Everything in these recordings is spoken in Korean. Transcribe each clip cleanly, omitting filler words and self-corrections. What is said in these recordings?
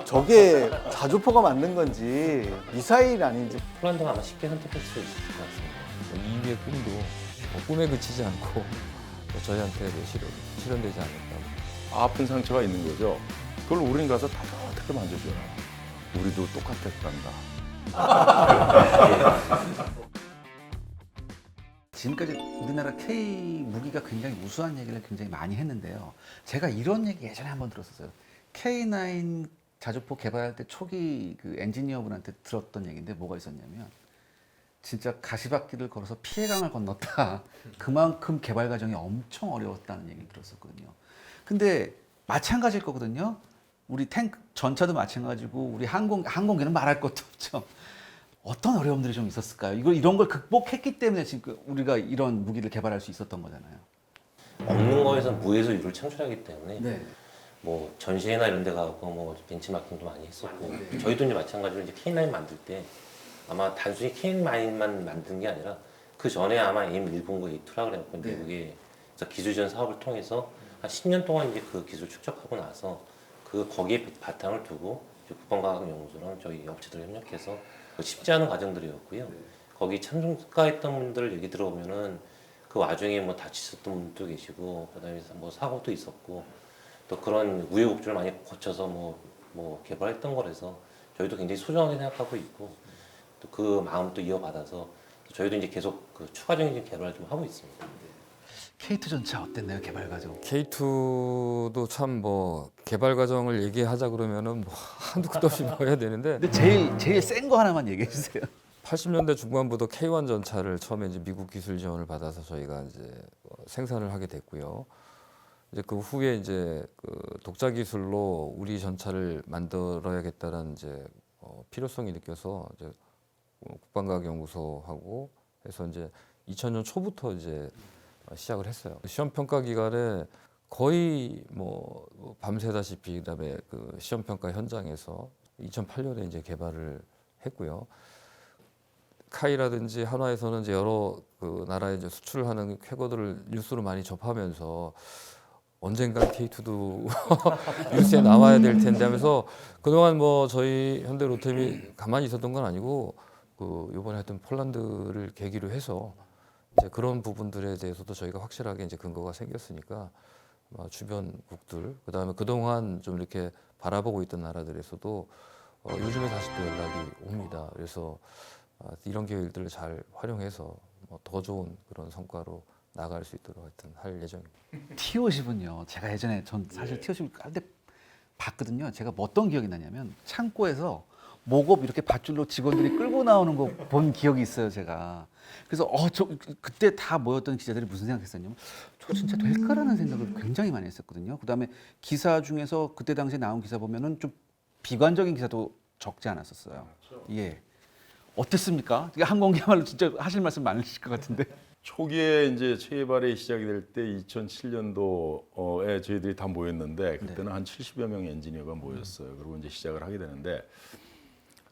저게 자주포가 맞는 건지 미사일 아닌지. 폴란드가 아마 쉽게 선택할 수 있을 것 같습니다. 이후의 꿈도 꿈에 그치지 않고 저희한테 실현되지 않을까. 아픈 상처가 있는 거죠. 그걸 우린 가서 따뜻하게 만져줘요. 우리도 똑같았단다. 지금까지 우리나라 K 무기가 굉장히 우수한 얘기를 굉장히 많이 했는데요. 제가 이런 얘기 예전에 한번 들었었어요. K9 자주포 개발할 때 초기 그 엔지니어분한테 들었던 얘기인데 뭐가 있었냐면 진짜 가시밭길을 걸어서 피해강을 건넜다. 그만큼 개발 과정이 엄청 어려웠다는 얘기를 들었었거든요. 근데 마찬가지일 거거든요. 우리 탱크 전차도 마찬가지고 우리 항공기는 말할 것도 없죠. 어떤 어려움들이 좀 있었을까요? 이런 걸 극복했기 때문에 지금 우리가 이런 무기를 개발할 수 있었던 거잖아요. 없는 거에서 무에서 유를 창출하기 때문에 네. 뭐 전시회나 이런 데 가고 뭐 벤치마킹도 많이 했었고 저희도 이제 마찬가지로 이제 K9 만들 때 아마 단순히 K9만 만든 게 아니라 그 전에 아마 M109, A2라 그래갖고 네. 미국에서 기술지원 사업을 통해서 한 10년 동안 이제 그 기술 축적하고 나서 거기에 바탕을 두고 국방과학연구소랑 저희 업체들 협력해서 쉽지 않은 과정들이었고요. 거기 참가했던 분들 얘기 들어보면은 그 와중에 뭐 다치셨던 분도 계시고 그다음에 뭐 사고도 있었고 또 그런 우여곡절을 많이 거쳐서 뭐 개발했던 거라서 저희도 굉장히 소중하게 생각하고 있고 또 그 마음도 이어받아서 저희도 이제 계속 그 추가적인 개발을 좀 하고 있습니다. K2 전차 어땠나요? 개발 과정. K2도 참 뭐 개발 과정을 얘기하자 그러면은 뭐 한두 끝도 없이 뭐 해야 되는데 근데 제일 센 거 하나만 얘기해 주세요. 80년대 중반부터 K1 전차를 처음에 이제 미국 기술 지원을 받아서 저희가 이제 생산을 하게 됐고요. 이제 그 후에 이제 그 독자 기술로 우리 전차를 만들어야겠다는 이제 필요성이 느껴서 이제 국방과학연구소하고 해서 이제 2000년 초부터 이제 시작을 했어요. 시험 평가 기간에 거의 뭐 밤새다시피 그다음에 그 시험 평가 현장에서 2008년에 이제 개발을 했고요. 카이라든지 한화에서는 이제 여러 그 나라에 이제 수출을 하는 쾌거들을 뉴스로 많이 접하면서 언젠간 K2도 뉴스에 나와야 될 텐데 하면서 그동안 뭐 저희 현대로템이 가만히 있었던 건 아니고 그 이번에 하여튼 폴란드를 계기로 해서 이제 그런 부분들에 대해서도 저희가 확실하게 이제 근거가 생겼으니까 주변국들 그다음에 그동안 좀 이렇게 바라보고 있던 나라들에서도 요즘에 다시 또 연락이 옵니다. 그래서 이런 기회들을 잘 활용해서 더 좋은 그런 성과로 나갈 수 있도록 하여튼 할 예정입니다. T50은요. 제가 예전에 전 사실 T50을 깔때 봤거든요. 제가 뭐 어떤 기억이 나냐면 창고에서 목업 이렇게 밧줄로 직원들이 끌고 나오는 거 본 기억이 있어요, 제가. 그래서 그때 다 모였던 기자들이 무슨 생각했었냐면 저 진짜 될까라는 생각을 굉장히 많이 했었거든요. 그다음에 기사 중에서 그때 당시에 나온 기사 보면은 좀 비관적인 기사도 적지 않았었어요. 예. 어땠습니까? 항공기야말로 진짜 하실 말씀 많으실 것 같은데. 초기에 이제 체개발이 시작이 될 때 2007년도에 저희들이 다 모였는데 그때는 한 70여 명의 엔지니어가 모였어요. 그리고 이제 시작을 하게 되는데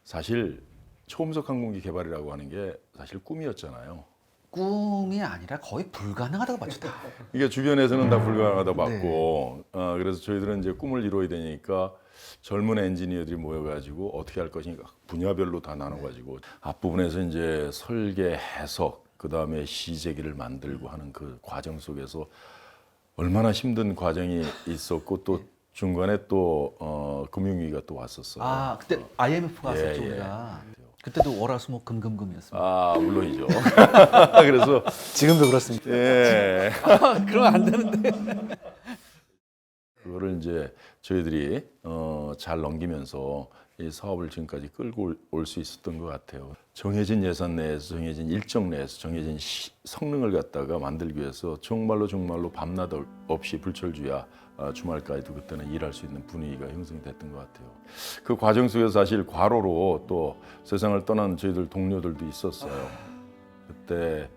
사실 초음속 항공기 개발이라고 하는 게 사실 꿈이었잖아요. 꿈이 아니라 거의 불가능하다고 봤죠. 다. 이게 주변에서는 다 불가능하다고 봤고 그래서 저희들은 이제 꿈을 이루어야 되니까 젊은 엔지니어들이 모여가지고 어떻게 할 것인가 분야별로 다 나눠가지고 앞부분에서 이제 설계, 해석, 그 다음에 시제기를 만들고 하는 그 과정 속에서 얼마나 힘든 과정이 있었고 또 중간에 또 금융위기가 또 왔었어요. 아, 그때 IMF가 왔었죠, 예. 우리가. 그때도 월화수목금금금이었습니다. 아 물론이죠. 그래서 지금도 그렇습니다. 예. 그러면 안 되는데. 그거를 이제 저희들이 잘 넘기면서 이 사업을 지금까지 끌고 올 수 있었던 것 같아요. 정해진 예산 내에서 정해진 일정 내에서 정해진 성능을 갖다가 만들기 위해서 정말로 밤낮 없이 불철주야 주말까지도 그때는 일할 수 있는 분위기가 형성됐던 것 같아요. 그 과정 속에서 사실 과로로 또 세상을 떠난 저희들 동료들도 있었어요. 그때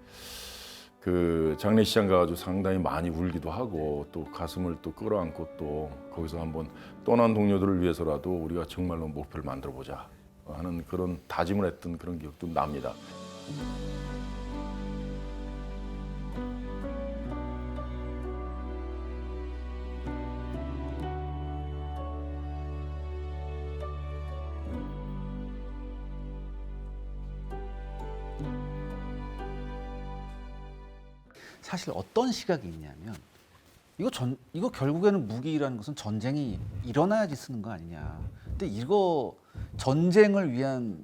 그 장례시장 가가지고 상당히 많이 울기도 하고 또 가슴을 또 끌어안고 또 거기서 한번 떠난 동료들을 위해서라도 우리가 정말로 목표를 만들어 보자 하는 그런 다짐을 했던 그런 기억도 납니다. 사실 어떤 시각이 있냐면 이거 결국에는 무기라는 것은 전쟁이 일어나야지 쓰는 거 아니냐. 근데 이거 전쟁을 위한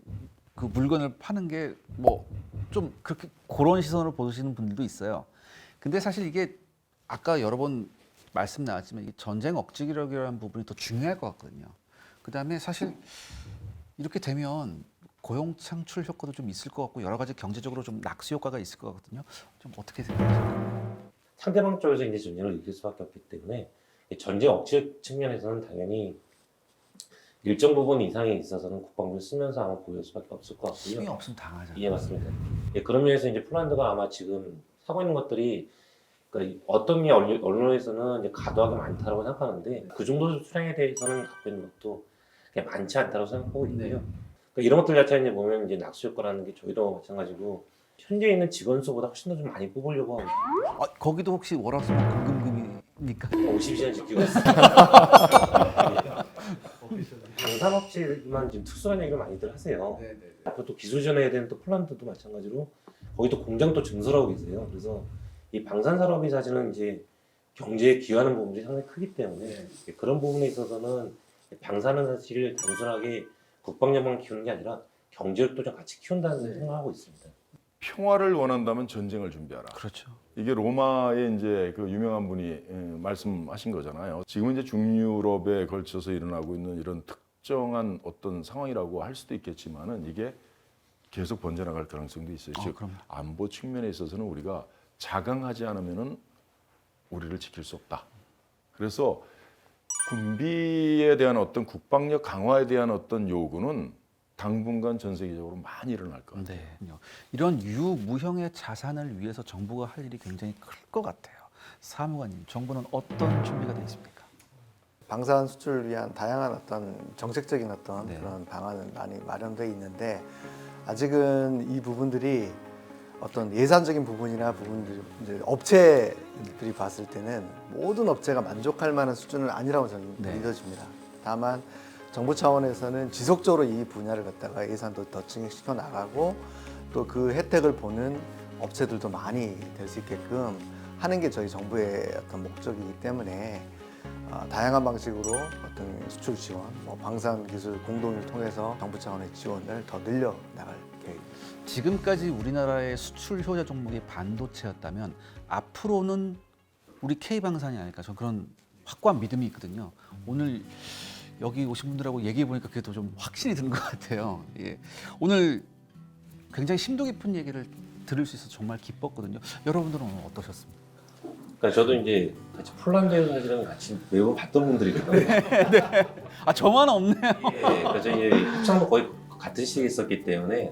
그 물건을 파는 게 뭐 좀 그렇게 그런 시선으로 보시는 분들도 있어요. 근데 사실 이게 아까 여러 번 말씀 나왔지만 이게 전쟁 억제 기력이라는 부분이 더 중요할 것 같거든요. 그다음에 사실 이렇게 되면 고용 창출 효과도 좀 있을 것 같고 여러 가지 경제적으로 좀 낙수 효과가 있을 것 같거든요. 좀 어떻게 생각하세요? 상대방 쪽에서 이제 전쟁을 이길 수밖에 없기 때문에 이 전쟁 억제 측면에서는 당연히 일정 부분 이상에 있어서는 국방부를 쓰면서 아마 보일 수밖에 없을 것 같고요. 힘이 없으면 당하잖아요. 예, 맞습니다. 예, 그런 면에서 이제 폴란드가 아마 지금 하고 있는 것들이 그러니까 어떤 게 언론에서는 이제 과도하게 많다고 생각하는데 그 정도 수량에 대해서는 갖고 있는 것도 그냥 많지 않다고 생각하고 있고요. 그러니까 이런 것들 자체는 이제 보면 이제 낙수 효과라는 게 저희도 마찬가지고 현재 있는 직원 수보다 훨씬 더 좀 많이 뽑으려고 하고 거기도 혹시 월화수목 금금금이니까 50시간 지키고 있습니다. 방산업체만 지금 특수한 얘기를 많이들 하세요. 앞으로 또 기술 전해야 되는 또 폴란드도 마찬가지로 거기 또 공장도 증설하고 계세요. 그래서 이 방산 산업이 사실은 이제 경제에 기여하는 부분이 상당히 크기 때문에 그런 부분에 있어서는 방산은 사실 단순하게 국방력만 키우는 게 아니라 경제력도 좀 같이 키운다는 생각을 하고 있습니다. 평화를 원한다면 전쟁을 준비하라. 그렇죠. 이게 로마의 이제 그 유명한 분이 말씀하신 거잖아요. 지금은 이제 중유럽에 걸쳐서 일어나고 있는 이런 특정한 어떤 상황이라고 할 수도 있겠지만은 이게 계속 번져나갈 가능성도 있어요. 즉 그럼요. 안보 측면에 있어서는 우리가 자강하지 않으면은 우리를 지킬 수 없다. 그래서 군비에 대한 어떤 국방력 강화에 대한 어떤 요구는 당분간 전 세계적으로 많이 일어날 것 같아요. 네. 이런 유무형의 자산을 위해서 정부가 할 일이 굉장히 클 것 같아요. 사무관님, 정부는 어떤 준비가 되어 있습니까? 방산 수출을 위한 다양한 어떤 정책적인 어떤 네. 그런 방안은 많이 마련돼 있는데 아직은 이 부분들이 어떤 예산적인 부분이나 부분들 이제 업체들이 봤을 때는 모든 업체가 만족할 만한 수준은 아니라고 저는 네. 믿어집니다. 다만 정부 차원에서는 지속적으로 이 분야를 갖다가 예산도 더 증액시켜 나가고 또 그 혜택을 보는 업체들도 많이 될 수 있게끔 하는 게 저희 정부의 어떤 목적이기 때문에 다양한 방식으로 어떤 수출 지원, 뭐 방산 기술 공동을 통해서 정부 차원의 지원을 더 늘려 나갈 계획입니다. 지금까지 우리나라의 수출 효자 종목이 반도체였다면 앞으로는 우리 K방산이 아닐까 저는 그런 확고한 믿음이 있거든요. 오늘 여기 오신 분들하고 얘기해 보니까 그게 더 좀 확신이 드는 것 같아요. 예. 오늘 굉장히 심도 깊은 얘기를 들을 수 있어서 정말 기뻤거든요. 여러분들은 오늘 어떠셨습니까? 그러니까 저도 이제 같이 폴란드에서 사실은 같이 매번 봤던 분들이거든요. 아 저만 없네요. 예, 그래서 이제 협상도 거의 같은 시기에 있었기 때문에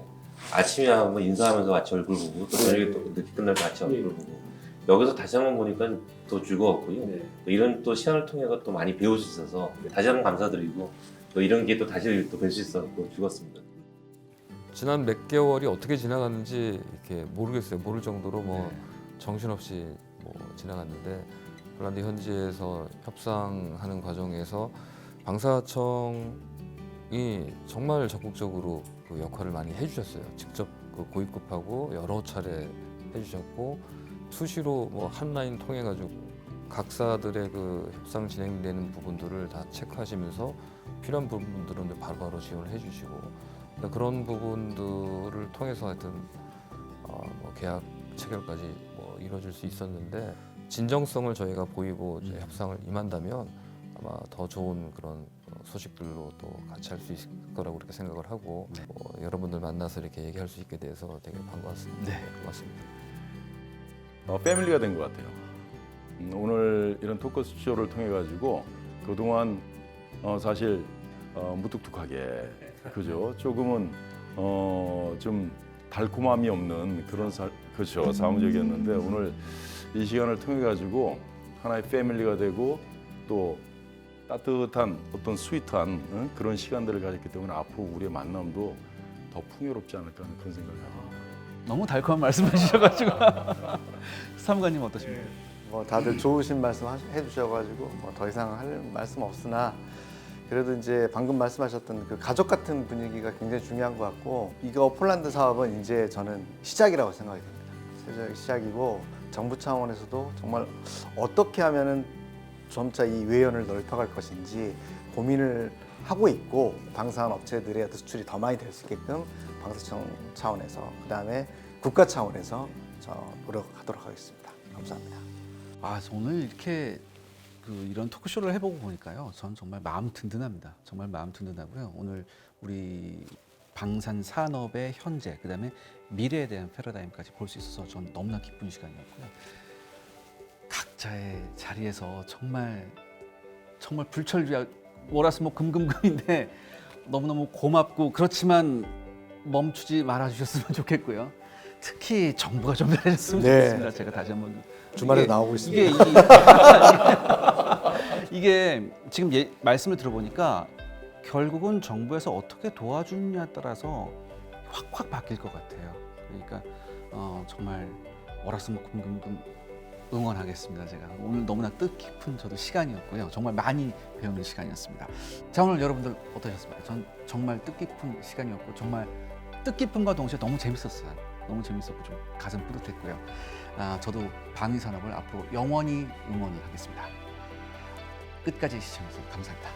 아침에 한번 인사하면서 같이 얼굴 보고 또 저녁에 또 늦게 끝날 때 같이 얼굴 보고 여기서 다시 한번 보니까 더 즐거웠고요. 또 이런 또 시간을 통해서 또 많이 배울 수 있어서 다시 한번 감사드리고 또 이런 기회 또 다시 또 뵐 수 있어서 즐거웠습니다. 지난 몇 개월이 어떻게 지나갔는지 이렇게 모르겠어요. 모를 정도로 뭐 네. 정신없이 뭐 지나갔는데 폴란드 현지에서 협상하는 과정에서 방사청이 정말 적극적으로 그 역할을 많이 해주셨어요. 직접 그 고위급하고 여러 차례 해주셨고 수시로 뭐 한 라인 통해 가지고 각사들의 그 협상 진행되는 부분들을 다 체크하시면서 필요한 부분들은 바로바로 지원을 해주시고 그런 부분들을 통해서 하여튼 뭐 계약 체결까지 뭐 이루어질 수 있었는데 진정성을 저희가 보이고 이제 협상을 임한다면 아마 더 좋은 그런 소식들로 또 같이 할 수 있을 거라고 그렇게 생각을 하고 뭐 여러분들 만나서 이렇게 얘기할 수 있게 돼서 되게 반가웠습니다. 네. 고맙습니다. 패밀리가 된 것 같아요. 오늘 이런 토크쇼를 통해 가지고 그동안 사실 무뚝뚝하게 그죠? 조금은 좀 달콤함이 없는 그런 그죠? 사무적이었는데 오늘 이 시간을 통해 가지고 하나의 패밀리가 되고 또 따뜻한 어떤 스위트한 그런 시간들을 가졌기 때문에 앞으로 우리의 만남도 더 풍요롭지 않을까 하는 그런 생각을 합니다. 너무 달콤한 말씀해주셔가지고 사무관님 어떠십니까? 뭐 다들 좋으신 말씀 해주셔가지고 뭐 더 이상 할 말씀 없으나 그래도 이제 방금 말씀하셨던 그 가족 같은 분위기가 굉장히 중요한 것 같고 이거 폴란드 사업은 이제 저는 시작이라고 생각이 듭니다. 시작이고 정부 차원에서도 정말 어떻게 하면은 점차 이 외연을 넓혀갈 것인지 고민을 하고 있고 방산 업체들의 수출이 더 많이 될 수 있게끔 방사청 차원에서 그다음에 국가 차원에서 노력하도록 하겠습니다. 감사합니다. 오늘 이렇게 이런 토크쇼를 해보고 보니까요, 전 정말 마음 든든합니다. 정말 마음 든든하고요. 오늘 우리 방산 산업의 현재, 그다음에 미래에 대한 패러다임까지 볼 수 있어서 전 너무나 기쁜 시간이었고요. 각자의 자리에서 정말 불철주야 월화수목 금금금인데 너무너무 고맙고 그렇지만 멈추지 말아주셨으면 좋겠고요. 특히 정부가 좀 잘해줬으면 네. 좋겠습니다. 제가 다시 한번 주말에 이게- 나오고 있습니다. 이게 지금 말씀을 들어보니까 결국은 정부에서 어떻게 도와주느냐에 따라서 확 바뀔 것 같아요. 그러니까 정말 월화수목금금금 응원하겠습니다. 제가 오늘 너무나 뜻깊은 저도 시간이었고요. 정말 많이 배우는 시간이었습니다. 자, 오늘 여러분들 어떠셨습니까? 전 정말 뜻깊은 시간이었고 정말 뜻깊은과 동시에 너무 재밌었어요. 너무 재밌었고 좀 가슴 뿌듯했고요. 저도 방위산업을 앞으로 영원히 응원을 하겠습니다. 끝까지 시청해주셔서 감사합니다.